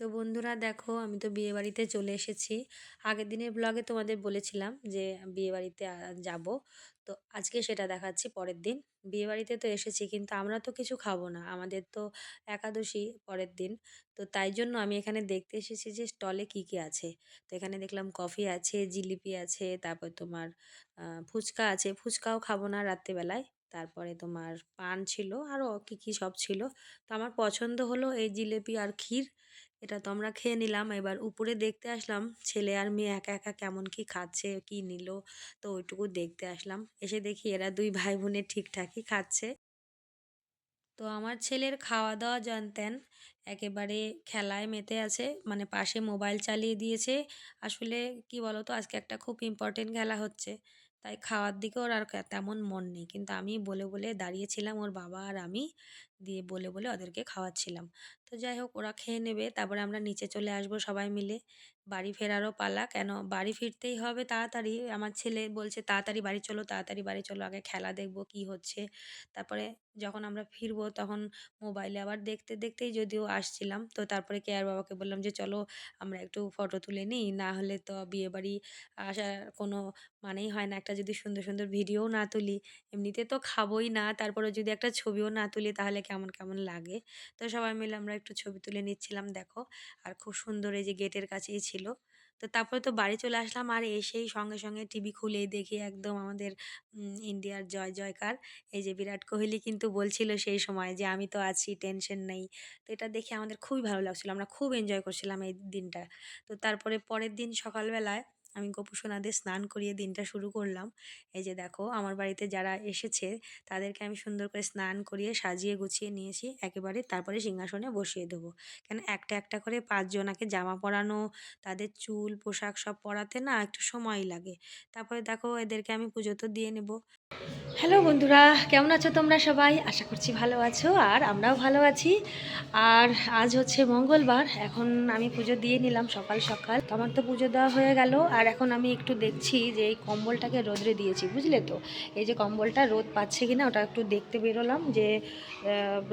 তো বন্ধুরা দেখো আমি তো বিয়েবাড়িতে চলে এসেছি। আগের দিনের ব্লগে তোমাদের বলেছিলাম যে বিয়েবাড়িতে যাব। তো আজকে সেটা দেখাচ্ছি পরের দিন। বিয়েবাড়িতে তো এসেছি কিন্তু আমরা তো কিছু খাবো না। আমাদের তো একাদশী পরের দিন। তো তাই জন্য আমি এখানে দেখতে এসেছি যে স্টলে কি, কি আছে। তো এখানে দেখলাম কফি আছে, জিলিপি আছে, তারপর তোমার ফুচকা আছে। ফুচকাও খাবো না রাত্রিবেলায়। তারপরে তোমার পান ছিল, আরও কি, কি সব ছিল। তো আমার পছন্দ হলো এই জিলিপি আর ক্ষীর। এটা তো আমরা খেয়ে নিলাম। এবার উপরে দেখতে আসলাম ছেলে আর মেয়ে একা একা কেমন কি খাচ্ছে, কি নিল। তো ওইটুকু দেখতে আসলাম। এসে দেখি এরা দুই ভাই বোনে ঠিকঠাকই খাচ্ছে। তো আমার ছেলের খাওয়া দাওয়া জানতেন একেবারে খেলায় মেতে আছে, মানে পাশে মোবাইল চালিয়ে দিয়েছে। আসলে কি বলতো, আজকে একটা খুব ইম্পর্টেন্ট খেলা হচ্ছে, তাই খাওয়ার দিকে ওর আর তেমন মন নেই। কিন্তু আমি বলে বলে দাঁড়িয়েছিলাম, ওর বাবা আর আমি দিয়ে বলে বলে ওদেরকে খাওয়াচ্ছিলাম। তো যাই হোক, ওরা খেয়ে নেবে, তারপরে আমরা নিচে চলে আসবো সবাই মিলে। বাড়ি ফেরারও পালা, কেন বাড়ি ফিরতেই হবে তাড়াতাড়ি। আমার ছেলে বলছে তাড়াতাড়ি বাড়ি চলো, তাড়াতাড়ি বাড়ি চলো, আগে খেলা দেখবো কি হচ্ছে। তারপরে যখন আমরা ফিরবো তখন মোবাইলে আবার দেখতে দেখতেই যদিও আসছিলাম। তো তারপরে কেয়ার বাবাকে বললাম যে চলো আমরা একটু ফটো তুলে নিই, না হলে তো বিয়েবাড়ি আসার কোনো মানেই হয় না। একটা যদি সুন্দর সুন্দর ভিডিও না তুলি, এমনিতে তো খাবোই না, তারপরে যদি একটা ছবিও না তুলি তাহলে কেমন কেমন লাগে। তো সবাই মিলে আমরা একটু ছবি তুলে নিচ্ছিলাম দেখো। আর খুব সুন্দর, এই যে গেটের কাছেই ছিল। তো তারপরে তো বাড়ি চলে আসলাম, আর এসেই সঙ্গে সঙ্গে টিভি খুলেই দেখি একদম আমাদের ইন্ডিয়ার জয় জয়কার। এই যে বিরাট কোহলি কিন্তু বলছিল সেই সময় যে আমি তো আছি, টেনশন নেই। তো এটা দেখে আমাদের খুবই ভালো লাগছিল, আমরা খুব এনজয় করছিলাম এই দিনটা। তো তারপরে পরের দিন সকালবেলায় আমি গোপু সোনাদের স্নান করিয়ে দিনটা শুরু করলাম। এই যে দেখো আমার বাড়িতে যারা এসেছে তাদেরকে আমি সুন্দর করে স্নান করিয়ে সাজিয়ে গুছিয়ে নিয়েছি একেবারে, তারপরে সিংহাসনে বসিয়ে দেবো। কেন একটা একটা করে পাঁচজনাকে জামা পরানো, তাদের চুল পোশাক সব পরাতে না একটু সময় লাগে। তারপরে দেখো এদেরকে আমি পুজো তো দিয়ে নেব। হ্যালো বন্ধুরা, কেমন আছো তোমরা সবাই? আশা করছি ভালো আছো, আর আমরাও ভালো আছি। আর আজ হচ্ছে মঙ্গলবার, এখন আমি পুজো দিয়ে নিলাম সকাল সকাল। তো আমার তো পুজো দেওয়া হয়ে গেল, আর এখন আমি একটু দেখছি যে এই কম্বলটাকে রোদরে দিয়েছি, বুঝলে তো? এই যে কম্বলটা রোদ পাচ্ছে কিনা ওটা একটু দেখতে বেরোলাম, যে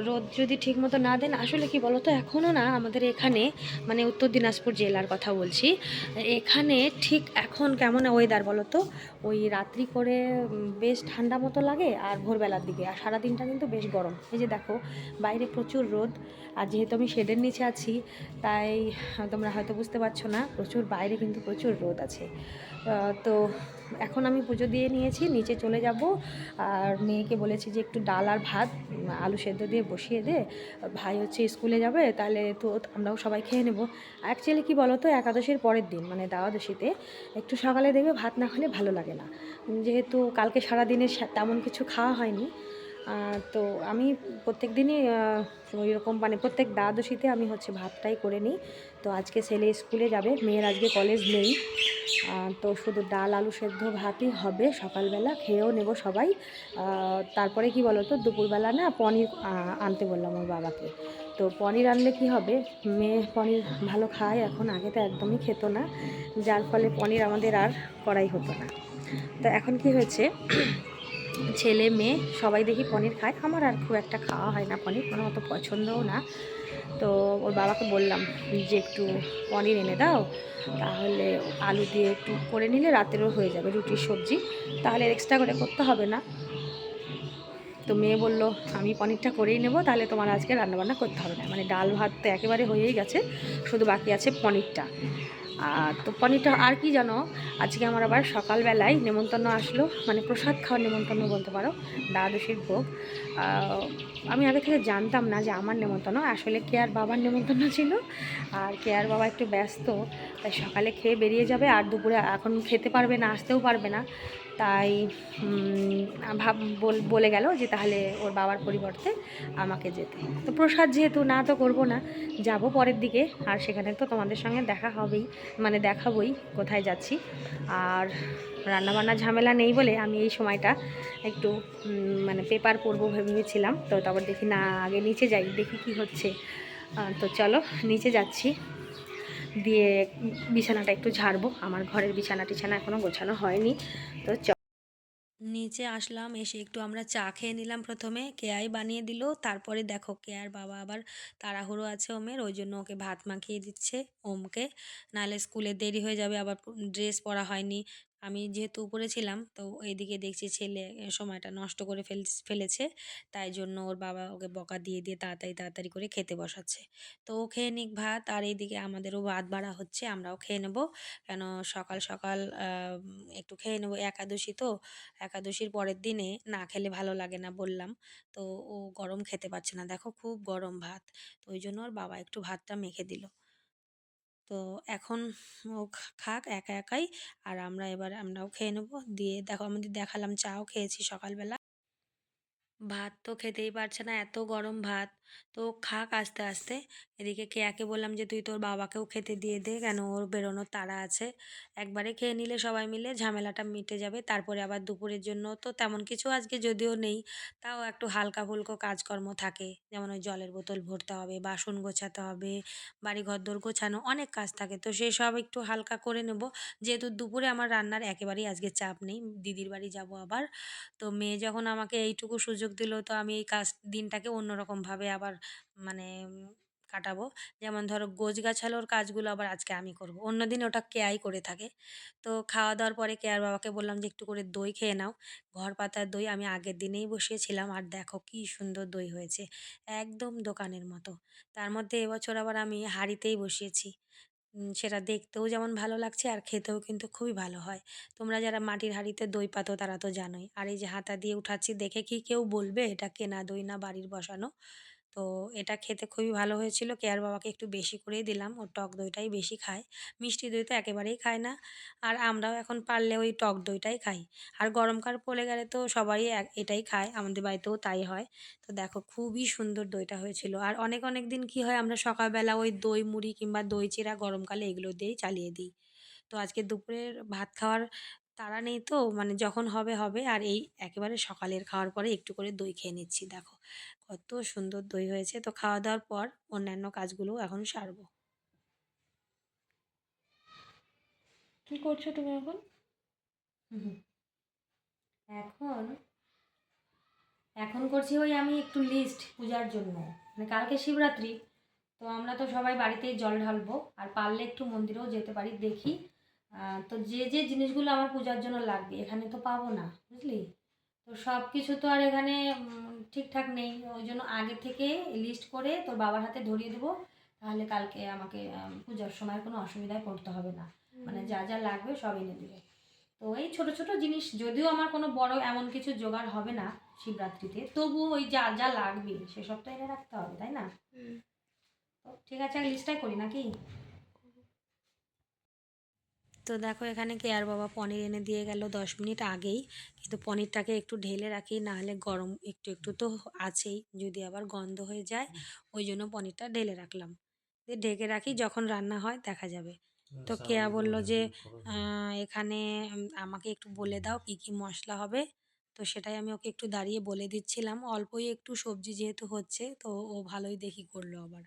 রোদ যদি ঠিকমতো না দেন, আসলে কি বলো তো, এখনও না আমাদের এখানে, মানে উত্তর দিনাজপুর জেলার কথা বলছি, এখানে ঠিক এখন কেমন ওয়েদার বলো তো? ওই রাত্রি করে বেশ ঠান্ডা মতো লাগে, আর ভোরবেলার দিকে, আর সারাদিনটা কিন্তু বেশ গরম। এই যে দেখো বাইরে প্রচুর রোদ, আর যেহেতু আমি শেডের নিচে আছি তাই তোমরা হয়তো বুঝতে পারছো না, প্রচুর বাইরে কিন্তু প্রচুর রোদ আছে। তো এখন আমি পুজো দিয়ে নিয়েছি, নিচে চলে যাব। আর মেয়েকে বলেছি যে একটু ডাল আর ভাত আলু সেদ্ধ দিয়ে বসিয়ে দে, ভাই হচ্ছে স্কুলে যাবে, তাহলে তো আমরাও সবাই খেয়ে নেব। অ্যাকচুয়ালি কী বলো তো, একাদশীর পরের দিন মানে দ্বাদশীতে একটু সকালে দেখবে ভাত না খেলে ভালো লাগে না, যেহেতু কালকে সারাদিনে তেমন কিছু খাওয়া হয়নি। তো আমি প্রত্যেক দিনই ওই রকম, মানে প্রত্যেক দ্বাদশীতে আমি হচ্ছে ভাতটাই করে নিই। তো আজকে ছেলে স্কুলে যাবে, মেয়ের আজকে কলেজ নেই। তো শুধু ডাল আলু সেদ্ধ ভাতই হবে, সকালবেলা খেয়েও নেব সবাই। তারপরে কি বলো তো, দুপুরবেলা না পনির আনতে বললাম ওর বাবাকে। তো পনির আনলে কি হবে, মেয়ে পনির ভালো খায় এখন, আগে তো একদমই খেত না, যার ফলে পনির আমাদের আর করাই হতো না। তো এখন কি হয়েছে, ছেলে মেয়ে সবাই দেখি পনির খায়, আমার আর খুব একটা খাওয়া হয় না পনির, কোনো অত পছন্দও না। তো ওর বাবাকে বললাম যে একটু পনির এনে দাও, তাহলে আলু দিয়ে একটু করে নিলে রাতেরও হয়ে যাবে, রুটির সবজি, তাহলে এক্সট্রা করে করতে হবে না। তো মেয়ে বলল আমি পনিরটা করেই নেব, তাহলে তোমার আজকে রান্নাবান্না করতে হবে না, মানে ডাল ভাত তো একেবারে হয়েই গেছে, শুধু বাকি আছে পনিরটা। আর তো পনিরটা আর কি জানো, আজকে আমার আবার সকালবেলায় নেমন্তন্ন আসলো, মানে প্রসাদ খাওয়ার নেমন্তন্ন বলতে পারো, দ্বাদশীর ভোগ। আমি আগে থেকে জানতাম না যে আমার নেমন্তন্ন, আসলে কেয়ার বাবার নেমন্তন্ন ছিল। আর কেয়ার বাবা একটু ব্যস্ত, তাই সকালে খেয়ে বেরিয়ে যাবে, আর দুপুরে এখন খেতে পারবে না, আসতেও পারবে না। তাই বলে গেল যে তাহলে ওর বাবার পরিবর্তে আমাকে যেতে। তো প্রসাদ যেহেতু, না তো করবো না, যাব পরের দিকে, আর সেখানে তো তোমাদের সঙ্গে দেখা হবেই, মানে দেখাবই কোথায় যাচ্ছি। আর রান্নাবান্না ঝামেলা নেই বলে আমি এই সময়টা একটু মানে পেপার পড়বো ভেবেছিলাম। তো তারপর দেখি না, আগে নিচে যাই দেখি কি হচ্ছে। তো চলো নিচে যাচ্ছি, দিয়ে বিছানাটা একটু ঝাড়বো, আমার ঘরের বিছানা টিছানা এখনও গোছানো হয়নি। তো নিচে আসলাম, এসে একটু আমরা চা খেয়ে নিলাম প্রথমে, কেয়াই বানিয়ে দিল। তারপরে দেখো কেয়ার বাবা আবার তাড়াহুড়ো আছে ওমের, ওই জন্য ওকে ভাত মাখিয়ে দিচ্ছে ওমকে, নাহলে স্কুলে দেরি হয়ে যাবে, আবার ড্রেস পরা হয়নি। আমি যেহেতু উপরে ছিলাম তো এইদিকে দেখছি ছেলে সময়টা নষ্ট করে ফেলেছে, তাই জন্য ওর বাবা ওকে বকা দিয়ে দিয়ে তাড়াতাড়ি তাড়াতাড়ি করে খেতে বসাচ্ছে। তো ও খেয়ে নিক ভাত, আর এইদিকে আমাদেরও ভাত বাড়া হচ্ছে, আমরাও খেয়ে নেবো। কেন সকাল সকাল একটু খেয়ে নেবো, একাদশী তো, একাদশীর পরের দিনে না খেলে ভালো লাগে না বললাম। তো ও গরম খেতে পারছে না, দেখো খুব গরম ভাত। তো ওই জন্য ওর বাবা একটু ভাতটা মেখে দিল। তো এখন ও খাক একা একাই, আর আমরাও খেয়ে নেবো। দিয়ে দেখো আমাদের দেখালাম চাও খেয়েছি সকালবেলা। ভাত তো খেতেই পারছে না, এত গরম ভাত। তো খাক আস্তে আস্তে। এদিকে কেয়াকে বললাম যে তুই তোর বাবাকেও খেতে দিয়ে দে, কেন ওর বেরোনোর তাড়া আছে। একবারে খেয়ে নিলে সবাই মিলে ঝামেলাটা মিটে যাবে, তারপরে আবার দুপুরের জন্য তো তেমন কিছু আজকে যদিও নেই, তাও একটু হালকা ফুলকো কাজকর্ম থাকে, যেমন ওই জলের বোতল ভরতে হবে, বাসন গোছাতে হবে, বাড়ি ঘরদোর গোছানো, অনেক কাজ থাকে, তো সেই সব একটু হালকা করে নেব। যেহেতু দুপুরে আমার রান্নার একেবারেই আজকে চাপ নেই, দিদির বাড়ি যাব আবার। তো মেয়ে যখন আমাকে এইটুকু সুযোগ দিল, তো আমি এই দিনটাকে অন্যরকমভাবে আবার মানে কাটাবো। যেমন ধরো গোছগাছালোর কাজগুলো আবার আজকে আমি করব, অন্যদিন ওটা কেয়াই করে থাকে। তো খাওয়া দাওয়ার পরে কেয়ার বাবাকে বললাম যে একটু করে দই খেয়ে নাও, ঘর পাতার দই আমি আগের দিনেই বসিয়েছিলাম, আর দেখো কি সুন্দর দই হয়েছে, একদম দোকানের মতো। তার মধ্যে এবছর আবার আমি হাঁড়িতেই বসিয়েছি। সেটা দেখতেও যেমন ভালো লাগছে আর খেতেও কিন্তু খুবই ভালো হয়। তোমরা যারা মাটির হাঁড়িতে দই পাতো তারা তো জানোই। আর এই যে হাতা দিয়ে উঠাচ্ছি, দেখে কি কেউ বলবে এটা কেনা দই না বাড়ির বসানো? তো এটা খেতে খুবই ভালো হয়েছিল। কেয়ার বাবাকে একটু বেশি করেই দিলাম, ও টক দইটাই বেশি খায়। মিষ্টি দই তো একেবারেই খায় না। আর আমরাও এখন পারলে ওই টক দইটাই খাই। আর গরমকাল পড়ে গেলে তো সবাই এটাই খায়, আমাদের বাড়িতেও তাই হয়। তো দেখো খুবই সুন্দর দইটা হয়েছিল। আর অনেক অনেক দিন কি হয়, আমরা সকালবেলা ওই দই মুড়ি কিংবা দই চিড়া গরমকালে এগুলো দিয়েই চালিয়ে দিই। তো আজকে দুপুরের ভাত খাওয়ার তাড়া নেই, তো মানে যখন হবে হবে, আর এই একেবারে সকালের খাওয়ার পরে একটু করে দই খেয়ে নিচ্ছি। দেখো কত সুন্দর দই হয়েছে। তো খাওয়া দাওয়ার পর অন্যান্য কাজগুলো এখন সারবো। কি করছো তুমি এখন? হুম হুম। এখন এখন করছি ওই আমি একটু লিস্ট পূজার জন্য, মানে কালকে শিবরাত্রি, তো আমরা তো সবাই বাড়িতেই জল ঢালবো, আর পারলে একটু মন্দিরেও যেতে পারি দেখি। তো যে যে জিনিসগুলো আমার পূজার জন্য লাগবে এখানে তো পাবো না, বুঝলি? তো সব কিছু তো আর এখানে ঠিকঠাক নেই, ওই জন্য আগে থেকে লিস্ট করে তোর বাবার হাতে ধরিয়ে দেবো। তাহলে কালকে আমাকে পূজার সময় কোনো অসুবিধায় পড়তে হবে না, মানে যা যা লাগবে সব এনে দেবে। তো এই ছোট ছোট জিনিস, যদিও আমার কোনো বড় এমন কিছু জোগাড় হবে না শিবরাত্রিতে, তবুও ওই যা যা লাগবে সেসব তো এনে রাখতে হবে, তাই না? তো ঠিক আছে, লিস্টটাই করি নাকি? তো দেখো এখানে কেয়ার বাবা পনির এনে দিয়ে গেল 10 মিনিট আগেই, কিন্তু পনিরটাকে একটু ঢেলে রাখি, নাহলে গরম একটু একটু তো আছেই, যদি আবার গন্ধ হয়ে যায়, ওই জন্য পনিরটা ঢেলে রাখলাম। দিয়ে ঢেকে রাখি, যখন রান্না হয় দেখা যাবে। তো কেয়া বলল যে এখানে আমাকে একটু বলে দাও কি কি মশলা হবে। তো সেটাই আমি ওকে একটু দাঁড়িয়ে বলে দিচ্ছিলাম, অল্পই একটু সবজি যেহেতু হচ্ছে, তো ও ভালোই দেখি করলো আবার।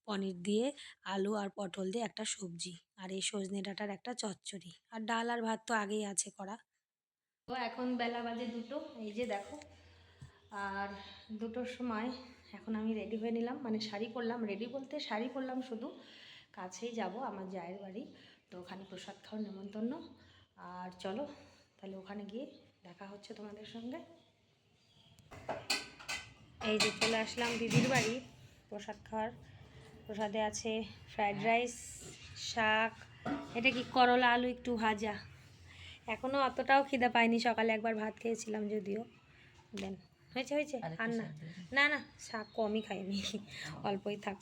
পনির দিয়ে, আলু আর পটল দিয়ে একটা সবজি, আর এই সজনে ডাঁটার একটা চচ্চড়ি, আর ডাল আর ভাত তো আগেই আছে করা। তো এখন বেলা বাজে 2টো, এই যে দেখো। আর 2টোর সময় এখন আমি রেডি হয়ে নিলাম, মানে শাড়ি পরলাম, রেডি বলতে শাড়ি পরলাম শুধু, কাছেই যাব আমার জায়ের বাড়ি, তো ওখানে প্রসাদ খাওয়ার নেমন্তন্ন। আর চলো তাহলে ওখানে গিয়ে দেখা হচ্ছে তোমাদের সঙ্গে। এই যে চলে আসলাম দিদির বাড়ি প্রসাদ খাওয়ার। প্রসাদে আছে ফ্রায়েড রাইস, শাক, এটা কি করলা আলু একটু ভাজা। এখনও অতটাও খিদে পাইনি, সকালে একবার ভাত খেয়েছিলাম যদিও। দেন হয়েছে হয়েছে, আর না না না, শাক কমই খাইনি, অল্পই থাক।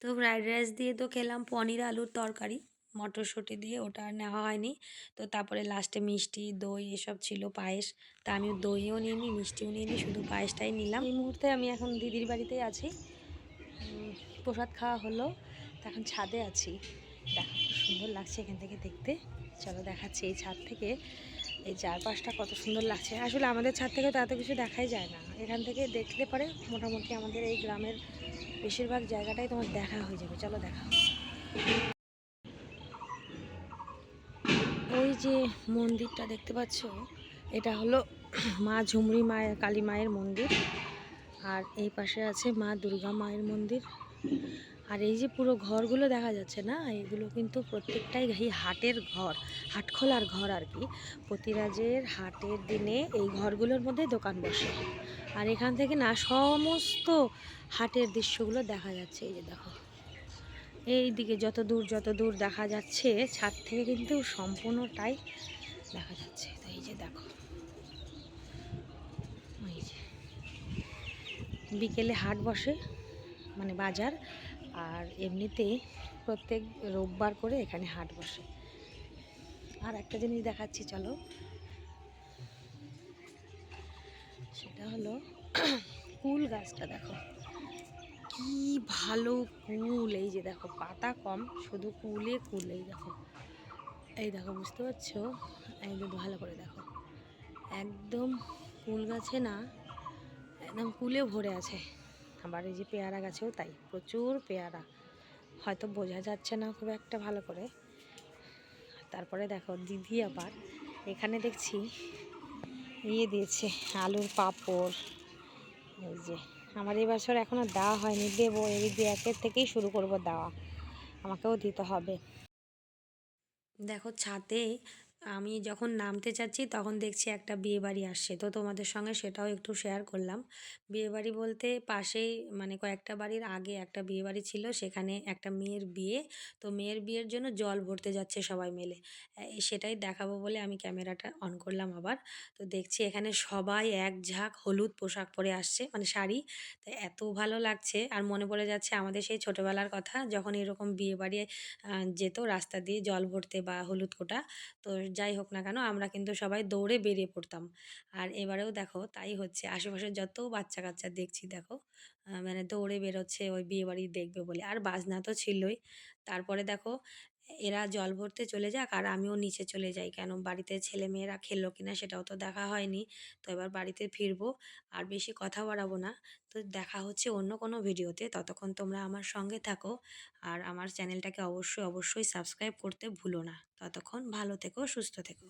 তো ফ্রায়েড রাইস দিয়ে তো খেলাম, পনির আলুর তরকারি মটরশুঁটি দিয়ে, ওটা আর নেওয়া হয়নি। তো তারপরে লাস্টে মিষ্টি দই এসব ছিল, পায়েস। তা আমি দইও নিইনি মিষ্টিও নিইনি, শুধু পায়েসটাই নিলাম। এই মুহূর্তে আমি এখন দিদির বাড়িতেই আছি, প্রসাদ খাওয়া হলো, তো এখন ছাদে আছি। দেখো খুব সুন্দর লাগছে এখান থেকে দেখতে। চলো দেখাচ্ছি এই ছাদ থেকে এই চারপাশটা কত সুন্দর লাগছে। আসলে আমাদের ছাদ থেকে তো এত কিছু দেখাই যায় না, এখান থেকে দেখলে পরে মোটামুটি আমাদের এই গ্রামের বেশিরভাগ জায়গাটাই তোমার দেখা হয়ে যাবে। চলো দেখা, ওই যে মন্দিরটা দেখতে পাচ্ছ, এটা হলো মা ঝুমরি মায়ের, কালী মায়ের মন্দির। আর এই পাশে আছে মা দুর্গা মায়ের মন্দির। আর এই যে পুরো ঘরগুলো দেখা যাচ্ছে না, এগুলো কিন্তু প্রত্যেকটাই এই হাটের ঘর, হাটখোলার ঘর আর কি। প্রতিরাজের হাটের দিনে এই ঘরগুলোর মধ্যে দোকান বসে। আর এখান থেকে না সমস্ত হাটের দৃশ্যগুলো দেখা যাচ্ছে। এই যে দেখো, এই দিকে যত দূর দেখা যাচ্ছে ছাদ থেকে কিন্তু সম্পূর্ণটাই দেখা যাচ্ছে। তো এই যে দেখো, এই যে বিকেলে হাট বসে, মানে বাজার। আর এমনিতেই প্রত্যেক রোববার করে এখানে হাট বসে। আর একটা জিনিস দেখাচ্ছি চলো, সেটা হলো কুল গাছটা দেখো, কি ভালো কুল। এই যে দেখো, পাতা কম, শুধু কুলে কুল। এই দেখো, এই দেখো, বুঝতে পারছো? একদম ভালো করে দেখো, একদম কুল গাছে না একদম কুলে ভরে আছে। আবার এই যে পেয়ারা গাছেও তাই, প্রচুর পেয়ারা, হয়তো বোঝা যাচ্ছে না খুব একটা ভালো করে। তারপরে দেখো দিদি আবার এখানে দেখছি দিয়েছে আলুর পাঁপড়। এই যে আমার এই বছর এখনও দেওয়া হয়নি, দেবো। এই ২-১ থেকেই শুরু করব দেওয়া, আমাকেও দিতে হবে। দেখো ছাদে আমি যখন নামতে চাচ্ছি তখন দেখছি একটা বিয়েবাড়ি আসছে, তো তোমাদের সঙ্গে সেটাও একটু শেয়ার করলাম। বিয়েবাড়ি বলতে পাশেই, মানে কয়েকটা বাড়ির আগে একটা বিয়েবাড়ি ছিল, সেখানে একটা মেয়ের বিয়ে। তো মেয়ের বিয়ের জন্য জল ভরতে যাচ্ছে সবাই মিলে। সেটাই দেখাবো বলে আমি ক্যামেরাটা অন করলাম আবার। তো দেখছি এখানে সবাই এক ঝাঁক হলুদ পোশাক পরে আসছে, মানে শাড়ি। তো এত ভালো লাগছে, আর মনে পড়ে যাচ্ছে আমাদের সেই ছোটোবেলার কথা, যখন এরকম বিয়েবাড়ি যেত রাস্তা দিয়ে জল ভরতে বা হলুদ কোটা। তো যাই হোক না কেন, আমরা কিন্তু সবাই দৌড়ে বেরিয়ে পড়তাম। আর এবারেও দেখো তাই হচ্ছে, আশেপাশে যত বাচ্চা কাচ্চা দেখছি দেখো, মানে দৌড়ে বেরোচ্ছে ওই বিয়েবাড়ি দেখবে বলে। আর বাজনা তো ছিলই। তারপরে দেখো এরা জল ভরতে চলে যাক আর আমিও নিচে চলে যাই, কেন বাড়িতে ছেলেমেয়েরা খেললো কিনা সেটাও তো দেখা হয়নি। তো এবার বাড়িতে ফিরবো, আর বেশি কথা বাড়াবো না। তো দেখা হচ্ছে অন্য কোনো ভিডিওতে, ততক্ষণ তোমরা আমার সঙ্গে থাকো। আর আমার চ্যানেলটাকে অবশ্যই সাবস্ক্রাইব করতে ভুলো না। ততক্ষণ ভালো থেকো, সুস্থ থেকো।